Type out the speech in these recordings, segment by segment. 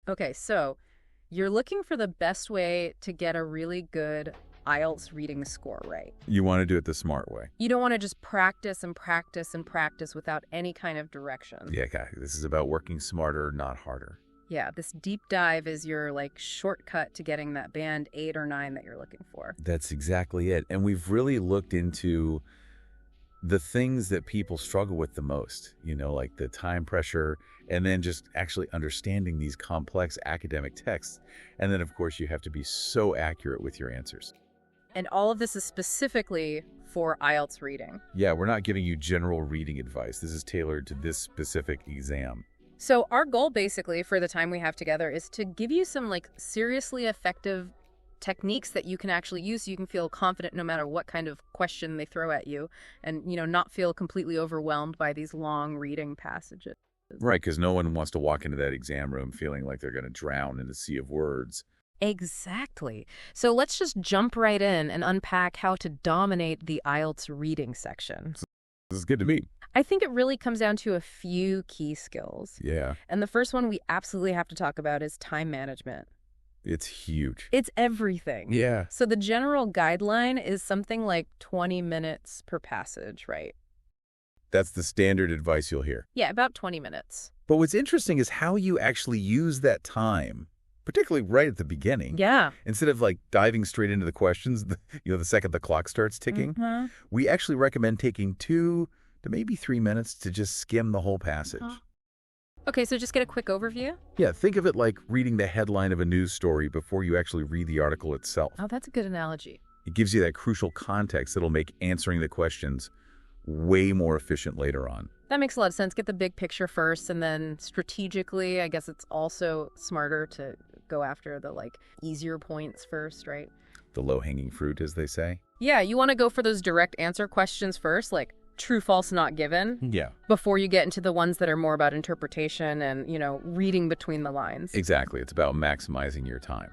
Okay, so you're looking for the best way to get a really good IELTS reading score right. You want to do it the smart way. You don't want to just practice and practice and practice without any kind of direction. Yeah, this is about working smarter, not harder. Yeah, this deep dive is your shortcut to getting that band 8 or 9 that you're looking for. That's exactly it. And we've really looked into the things that people struggle with the most, like the time pressure, and then just actually understanding these complex academic texts. And then, of course, you have to be so accurate with your answers. And all of this is specifically for IELTS reading. Yeah, we're not giving you general reading advice. This is tailored to this specific exam. So our goal basically for the time we have together is to give you some seriously effective techniques that you can actually use so you can feel confident no matter what kind of question they throw at you and, not feel completely overwhelmed by these long reading passages. Right, because no one wants to walk into that exam room feeling like they're going to drown in a sea of words. Exactly. So let's just jump right in and unpack how to dominate the IELTS reading section. This is good to me. I think it really comes down to a few key skills. Yeah. And the first one we absolutely have to talk about is time management. It's huge. It's everything. Yeah. So the general guideline is something like 20 minutes per passage, right? That's the standard advice you'll hear. Yeah, about 20 minutes. But what's interesting is how you actually use that time, particularly right at the beginning. Yeah. Instead of diving straight into the questions, the second the clock starts ticking, we actually recommend taking 2 to maybe 3 minutes to just skim the whole passage. Okay, so just get a quick overview? Yeah, think of it like reading the headline of a news story before you actually read the article itself. Oh, that's a good analogy. It gives you that crucial context that'll make answering the questions way more efficient later on. That makes a lot of sense. Get the big picture first, and then strategically, I guess it's also smarter to go after the easier points first, right? The low-hanging fruit, as they say. Yeah, you want to go for those direct answer questions first, like true, false, not given. Yeah. Before you get into the ones that are more about interpretation and, reading between the lines. Exactly. It's about maximizing your time.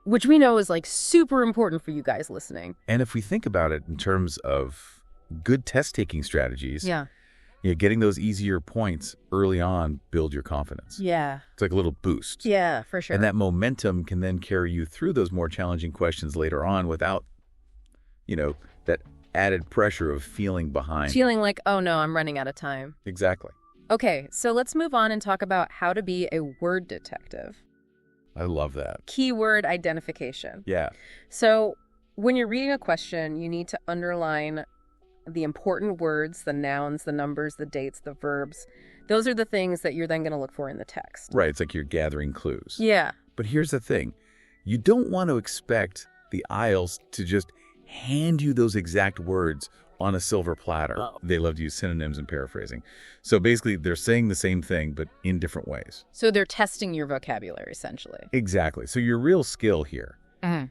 Which we know is super important for you guys listening. And if we think about it in terms of good test-taking strategies, yeah, getting those easier points early on build your confidence. Yeah. It's like a little boost. Yeah, for sure. And that momentum can then carry you through those more challenging questions later on without, that added pressure of feeling behind. Feeling like, oh no, I'm running out of time. Exactly. Okay, so let's move on and talk about how to be a word detective. I love that. Keyword identification. Yeah. So when you're reading a question, you need to underline the important words, the nouns, the numbers, the dates, the verbs. Those are the things that you're then going to look for in the text. Right. It's like you're gathering clues. Yeah. But here's the thing. You don't want to expect the IELTS to just hand you those exact words on a silver platter. Oh. They love to use synonyms and paraphrasing. So basically, they're saying the same thing, but in different ways. So they're testing your vocabulary, essentially. Exactly. So your real skill here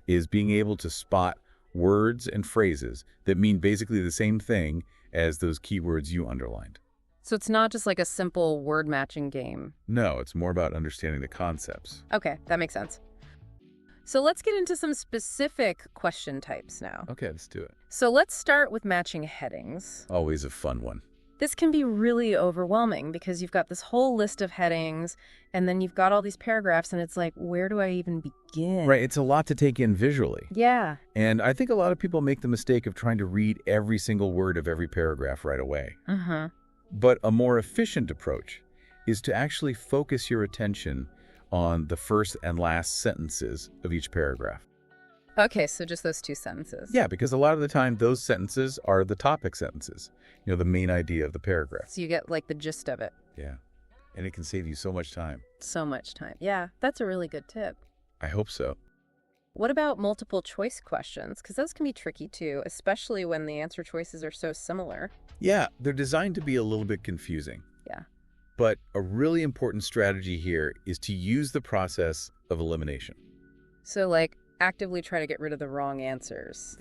is being able to spot words and phrases that mean basically the same thing as those keywords you underlined. So it's not just like a simple word matching game. No, it's more about understanding the concepts. Okay, that makes sense. So let's get into some specific question types now. Okay, let's do it. So let's start with matching headings. Always a fun one. This can be really overwhelming because you've got this whole list of headings and then you've got all these paragraphs and it's like, where do I even begin? Right, it's a lot to take in visually. Yeah. And I think a lot of people make the mistake of trying to read every single word of every paragraph right away. But a more efficient approach is to actually focus your attention on the first and last sentences of each paragraph. Okay, so just those 2 sentences. Yeah, because a lot of the time those sentences are the topic sentences, the main idea of the paragraph. So you get the gist of it. Yeah, and it can save you so much time. So much time. Yeah, that's a really good tip. I hope so. What about multiple choice questions? Because those can be tricky too, especially when the answer choices are so similar. Yeah, they're designed to be a little bit confusing. Yeah. But a really important strategy here is to use the process of elimination. So actively try to get rid of the wrong answers.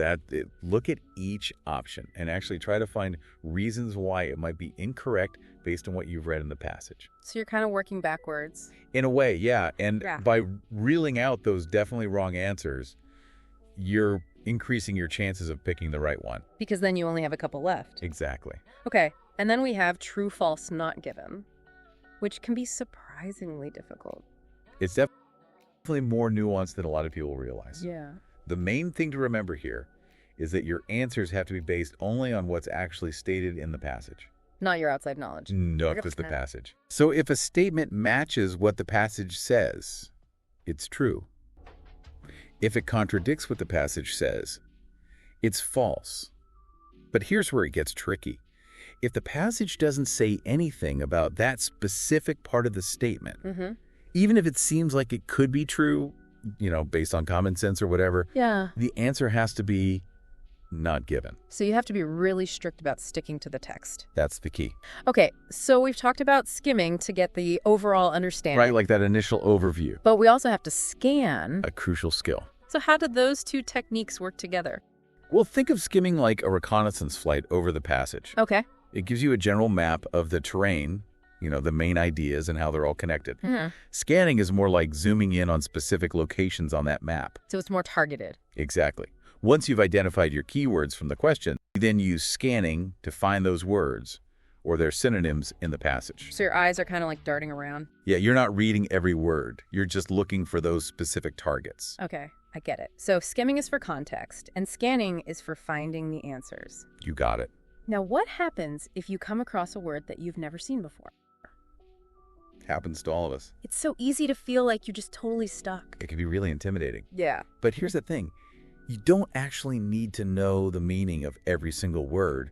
Look at each option and actually try to find reasons why it might be incorrect based on what you've read in the passage. So you're kind of working backwards. In a way, yeah. And by reeling out those definitely wrong answers, you're increasing your chances of picking the right one. Because then you only have a couple left. Exactly. Okay, and then we have true, false, not given, which can be surprisingly difficult. It's definitely more nuanced than a lot of people realize. Yeah. The main thing to remember here is that your answers have to be based only on what's actually stated in the passage. Not your outside knowledge. Not just the passage. So if a statement matches what the passage says, it's true. If it contradicts what the passage says, it's false. But here's where it gets tricky. If the passage doesn't say anything about that specific part of the statement, even if it seems like it could be true, based on common sense or whatever, the answer has to be not given. So you have to be really strict about sticking to the text. That's the key. Okay, so we've talked about skimming to get the overall understanding. Right, like that initial overview. But we also have to scan. A crucial skill. So how do those two techniques work together? Well, think of skimming like a reconnaissance flight over the passage. Okay. It gives you a general map of the terrain, the main ideas and how they're all connected. Scanning is more like zooming in on specific locations on that map. So it's more targeted. Exactly. Once you've identified your keywords from the question, you then use scanning to find those words or their synonyms in the passage. So your eyes are kind of like darting around. Yeah, you're not reading every word. You're just looking for those specific targets. Okay, I get it. So skimming is for context, and scanning is for finding the answers. You got it. Now, what happens if you come across a word that you've never seen before? Happens to all of us. It's so easy to feel like you're just totally stuck. It can be really intimidating. Yeah. But here's the thing. You don't actually need to know the meaning of every single word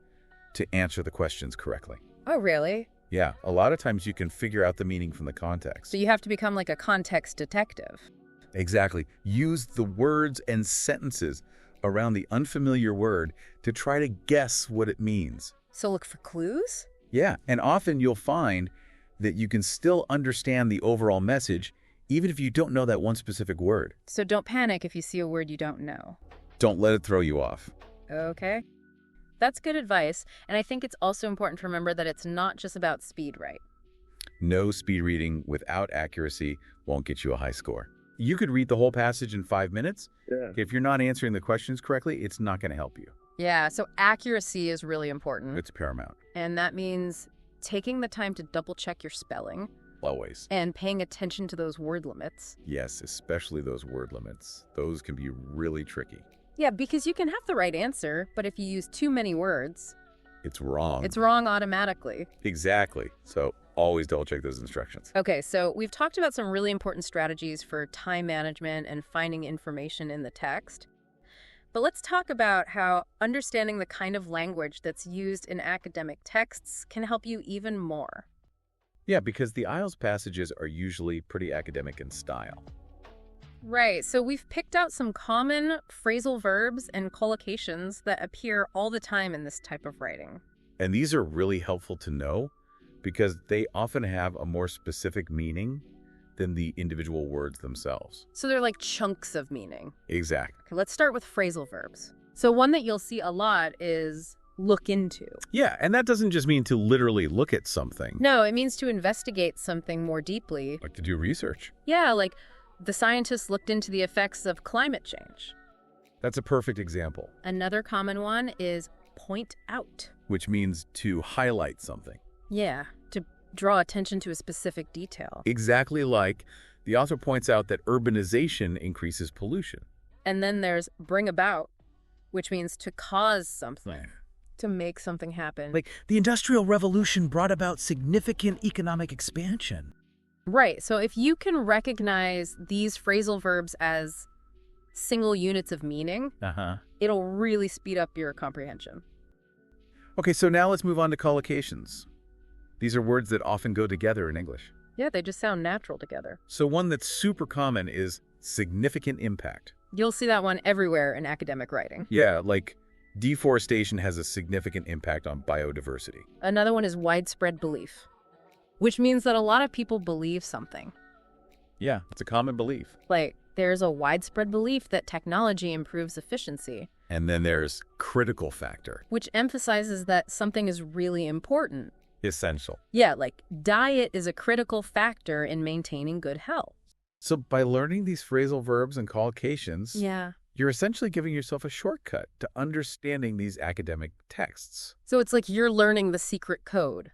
to answer the questions correctly. Oh, really? Yeah, a lot of times you can figure out the meaning from the context. So you have to become like a context detective. Exactly. Use the words and sentences around the unfamiliar word to try to guess what it means. So look for clues? Yeah, and often you'll find that you can still understand the overall message even if you don't know that one specific word. So don't panic if you see a word you don't know. Don't let it throw you off. Okay. That's good advice, and I think it's also important to remember that it's not just about speed, right? No speed reading without accuracy won't get you a high score. You could read the whole passage in 5 minutes. Yeah. If you're not answering the questions correctly, it's not going to help you. Yeah, so accuracy is really important. It's paramount. And that means taking the time to double-check your spelling. Always. And paying attention to those word limits. Yes, especially those word limits. Those can be really tricky. Yeah, because you can have the right answer, but if you use too many words, it's wrong. It's wrong automatically. Exactly. So always double check those instructions. Okay, so we've talked about some really important strategies for time management and finding information in the text. But let's talk about how understanding the kind of language that's used in academic texts can help you even more. Yeah, because the IELTS passages are usually pretty academic in style. Right, so we've picked out some common phrasal verbs and collocations that appear all the time in this type of writing. And these are really helpful to know because they often have a more specific meaning than the individual words themselves. So they're like chunks of meaning. Exactly. Okay, let's start with phrasal verbs. So one that you'll see a lot is look into. Yeah, and that doesn't just mean to literally look at something. No, it means to investigate something more deeply. Like to do research. Yeah, like the scientists looked into the effects of climate change. That's a perfect example. Another common one is point out. Which means to highlight something. Yeah, to draw attention to a specific detail. Exactly like the author points out that urbanization increases pollution. And then there's bring about, which means to cause something, to make something happen. Like the Industrial Revolution brought about significant economic expansion. Right, so if you can recognize these phrasal verbs as single units of meaning, it'll really speed up your comprehension. Okay, so now let's move on to collocations. These are words that often go together in English. Yeah, they just sound natural together. So one that's super common is significant impact. You'll see that one everywhere in academic writing. Yeah, like deforestation has a significant impact on biodiversity. Another one is widespread belief, which means that a lot of people believe something. Yeah, it's a common belief. Like, there's a widespread belief that technology improves efficiency. And then there's critical factor. Which emphasizes that something is really important. Essential. Yeah, like diet is a critical factor in maintaining good health. So by learning these phrasal verbs and collocations, you're essentially giving yourself a shortcut to understanding these academic texts. So it's like you're learning the secret code.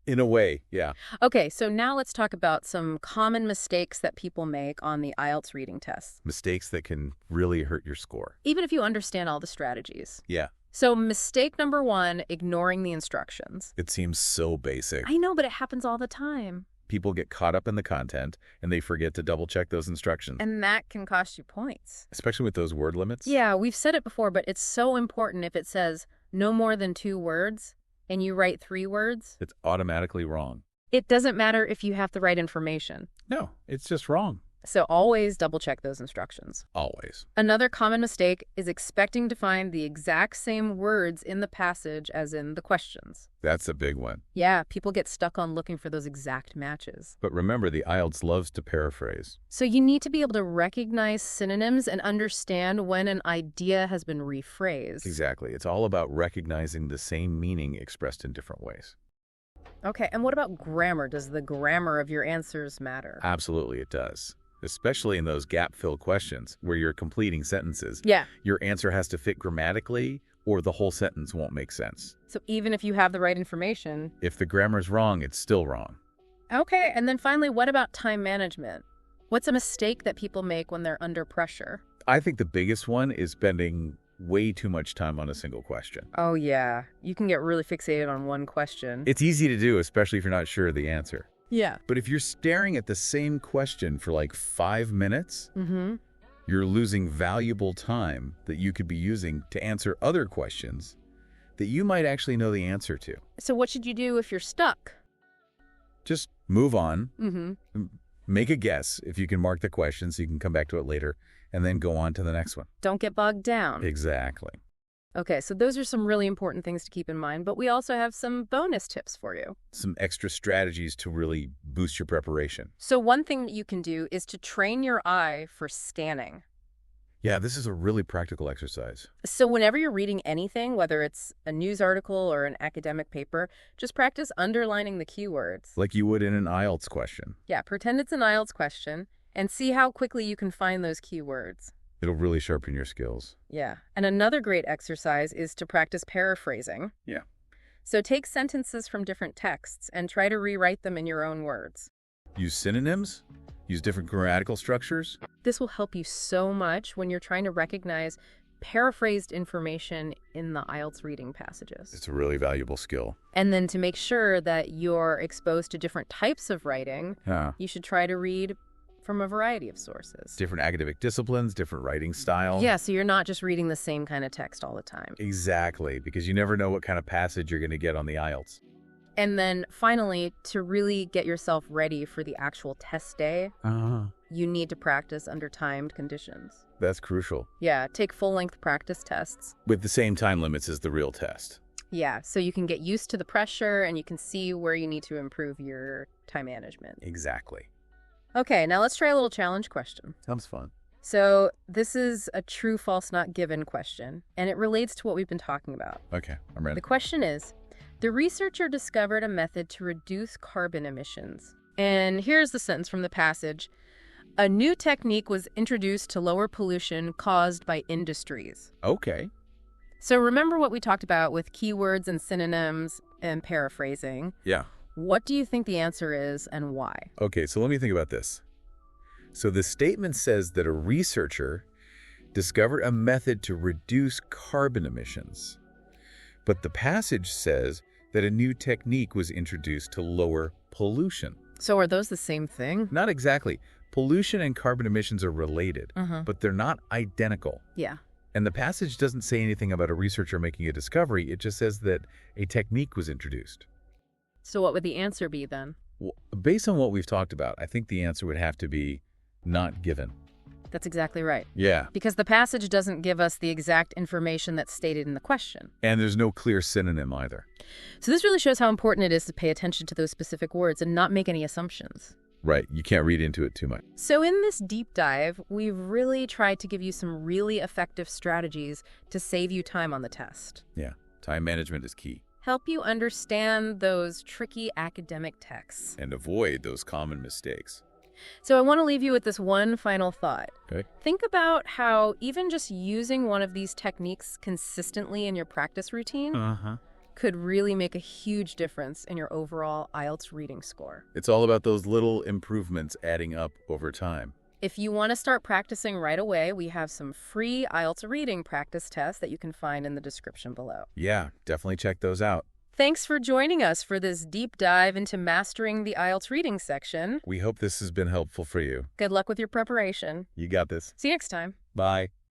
In a way, yeah. Okay, so now let's talk about some common mistakes that people make on the IELTS reading tests, Mistakes that can really hurt your score. even if you understand all the strategies. Yeah. So mistake number 1, ignoring the instructions. It seems so basic. I know, but it happens all the time. People get caught up in the content and they forget to double check those instructions, And that can cost you points. especially with those word limits. Yeah, we've said it before, but it's so important if it says no more than 2 words and you write 3 words. It's automatically wrong. It doesn't matter if you have the right information. No, it's just wrong. So always double check those instructions. Always. Another common mistake is expecting to find the exact same words in the passage as in the questions. That's a big one. Yeah, people get stuck on looking for those exact matches. But remember, the IELTS loves to paraphrase. So you need to be able to recognize synonyms and understand when an idea has been rephrased. Exactly. It's all about recognizing the same meaning expressed in different ways. Okay, and what about grammar? Does the grammar of your answers matter? Absolutely, it does. Especially in those gap-filled questions where you're completing sentences. Yeah. Your answer has to fit grammatically or the whole sentence won't make sense. So even if you have the right information. If the grammar's wrong, it's still wrong. Okay, and then finally, what about time management? What's a mistake that people make when they're under pressure? I think the biggest one is spending way too much time on a single question. Oh, yeah. You can get really fixated on one question. It's easy to do, especially if you're not sure of the answer. Yeah. But if you're staring at the same question for like 5 minutes, Mm-hmm. you're losing valuable time that you could be using to answer other questions that you might actually know the answer to. So what should you do if you're stuck? Just move on, Mm-hmm. make a guess if you can mark the question so you can come back to it later, and then go on to the next one. Don't get bogged down. Exactly. Okay, so those are some really important things to keep in mind, but we also have some bonus tips for you. Some extra strategies to really boost your preparation. So one thing that you can do is to train your eye for scanning. Yeah, this is a really practical exercise. So whenever you're reading anything, whether it's a news article or an academic paper, just practice underlining the keywords. Like you would in an IELTS question. Yeah, pretend it's an IELTS question and see how quickly you can find those keywords. It'll really sharpen your skills. Yeah, and another great exercise is to practice paraphrasing. Yeah. So take sentences from different texts and try to rewrite them in your own words. Use synonyms. Use different grammatical structures. This will help you so much when you're trying to recognize paraphrased information in the IELTS reading passages. It's a really valuable skill. And then to make sure that you're exposed to different types of writing, Yeah. you should try to read from a variety of sources. Different academic disciplines, different writing style. Yeah, so you're not just reading the same kind of text all the time. Exactly, because you never know what kind of passage you're going to get on the IELTS. And then finally, to really get yourself ready for the actual test day, you need to practice under timed conditions. That's crucial. Yeah, take full-length practice tests. With the same time limits as the real test. Yeah, so you can get used to the pressure and you can see where you need to improve your time management. Exactly. Okay, now let's try a little challenge question. Sounds fun. So this is a true, false, not given question, and it relates to what we've been talking about. Okay, I'm ready. The question is, the researcher discovered a method to reduce carbon emissions. And here's the sentence from the passage. A new technique was introduced to lower pollution caused by industries. Okay. So remember what we talked about with keywords and synonyms and paraphrasing. Yeah. What do you think the answer is and why? Okay, so let me think about this. So the statement says that a researcher discovered a method to reduce carbon emissions. But the passage says that a new technique was introduced to lower pollution. So are those the same thing? Not exactly. Pollution and carbon emissions are related, Uh-huh. but they're not identical. Yeah. And the passage doesn't say anything about a researcher making a discovery. It just says that a technique was introduced. So what would the answer be then? Well, based on what we've talked about, I think the answer would have to be not given. That's exactly right. Yeah. Because the passage doesn't give us the exact information that's stated in the question. And there's no clear synonym either. So this really shows how important it is to pay attention to those specific words and not make any assumptions. Right. You can't read into it too much. So in this deep dive, we've really tried to give you some really effective strategies to save you time on the test. Yeah. Time management is key. Help you understand those tricky academic texts. And avoid those common mistakes. So I want to leave you with this one final thought. Okay. Think about how even just using one of these techniques consistently in your practice routine could really make a huge difference in your overall IELTS reading score. It's all about those little improvements adding up over time. If you want to start practicing right away, we have some free IELTS reading practice tests that you can find in the description below. Yeah, definitely check those out. Thanks for joining us for this deep dive into mastering the IELTS reading section. We hope this has been helpful for you. Good luck with your preparation. You got this. See you next time. Bye.